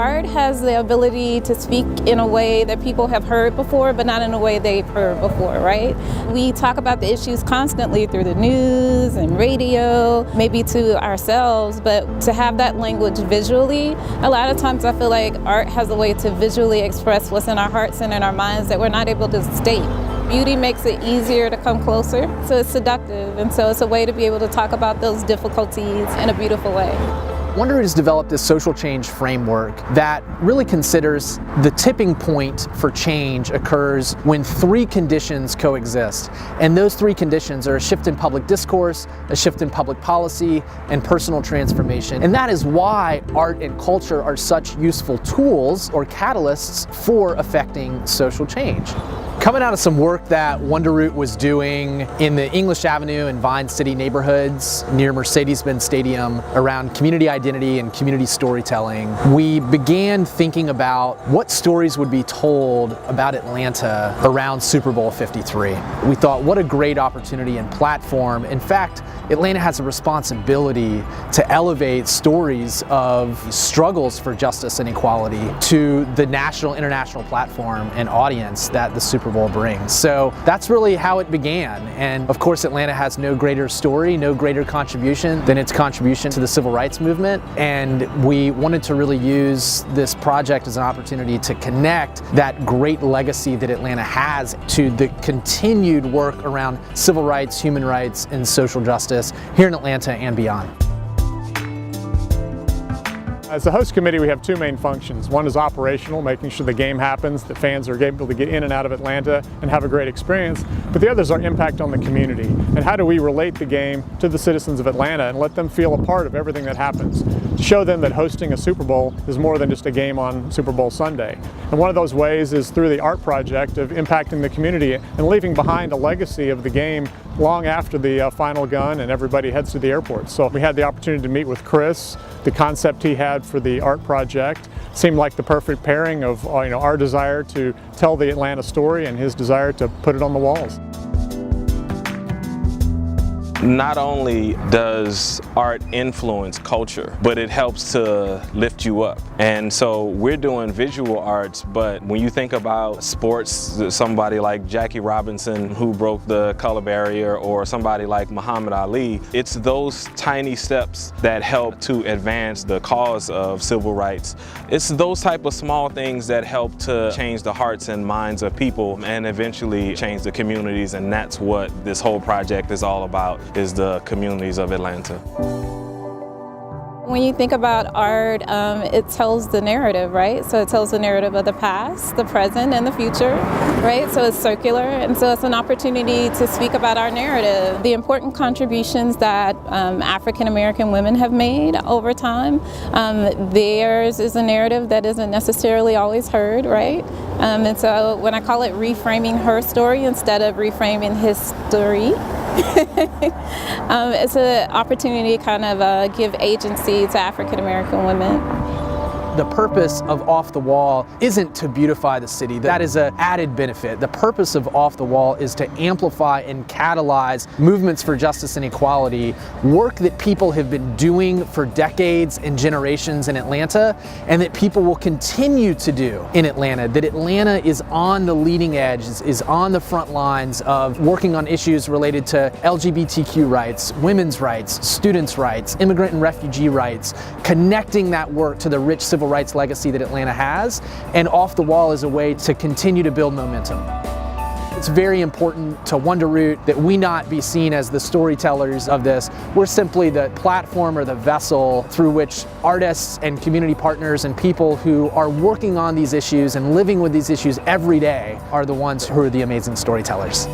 art has the ability to speak in a way that people have heard before, but not in a way they've heard before, right? We talk about the issues constantly through the news and radio, maybe to ourselves, but to have that language visually, a lot of times I feel like art has a way to visually express what's in our hearts and in our minds that we're not able to state. Beauty makes it easier to come closer, so it's seductive, and so it's a way to be able to talk about those difficulties in a beautiful way. WonderRoot has developed this social change framework that really considers the tipping point for change occurs when three conditions coexist. And those three conditions are a shift in public discourse, a shift in public policy, and personal transformation. And that is why art and culture are such useful tools or catalysts for affecting social change. Coming out of some work that WonderRoot was doing in the English Avenue and Vine City neighborhoods near Mercedes-Benz Stadium around community identity and community storytelling, we began thinking about what stories would be told about Atlanta around Super Bowl 53. We thought, what a great opportunity and platform. In fact, Atlanta has a responsibility to elevate stories of struggles for justice and equality to the national, international platform and audience that the Super Bowl brings. So that's really how it began. And of course, Atlanta has no greater story, no greater contribution than its contribution to the civil rights movement. And we wanted to really use this project as an opportunity to connect that great legacy that Atlanta has to the continued work around civil rights, human rights, and social justice here in Atlanta and beyond. As the host committee, we have two main functions. One is operational, making sure the game happens, that fans are able to get in and out of Atlanta and have a great experience. But the other is our impact on the community. And how do we relate the game to the citizens of Atlanta and let them feel a part of everything that happens? To show them that hosting a Super Bowl is more than just a game on Super Bowl Sunday. And one of those ways is through the art project of impacting the community and leaving behind a legacy of the game long after the final gun and everybody heads to the airport. So we had the opportunity to meet with Chris. The concept he had for the art project seemed like the perfect pairing of our desire to tell the Atlanta story and his desire to put it on the walls. Not only does art influence culture, but it helps to lift you up. And so we're doing visual arts, but when you think about sports, somebody like Jackie Robinson who broke the color barrier, or somebody like Muhammad Ali, it's those tiny steps that help to advance the cause of civil rights. It's those type of small things that help to change the hearts and minds of people and eventually change the communities, and that's what this whole project is all about, is the communities of Atlanta. When you think about art, it tells the narrative, right? So it tells the narrative of the past, the present, and the future, right? So it's circular, and so it's an opportunity to speak about our narrative, the important contributions that African American women have made over time. Theirs is a narrative that isn't necessarily always heard, right? And so when I call it reframing her story instead of reframing his story, it's an opportunity to kind of give agency to African American women. The purpose of Off the Wall isn't to beautify the city. That is an added benefit. The purpose of Off the Wall is to amplify and catalyze movements for justice and equality, work that people have been doing for decades and generations in Atlanta, and that people will continue to do in Atlanta. That Atlanta is on the leading edge, is on the front lines of working on issues related to LGBTQ rights, women's rights, students' rights, immigrant and refugee rights, connecting that work to the rich civil rights legacy that Atlanta has, and Off the Wall is a way to continue to build momentum. It's very important to WonderRoot that we not be seen as the storytellers of this. We're simply the platform or the vessel through which artists and community partners and people who are working on these issues and living with these issues every day are the ones who are the amazing storytellers.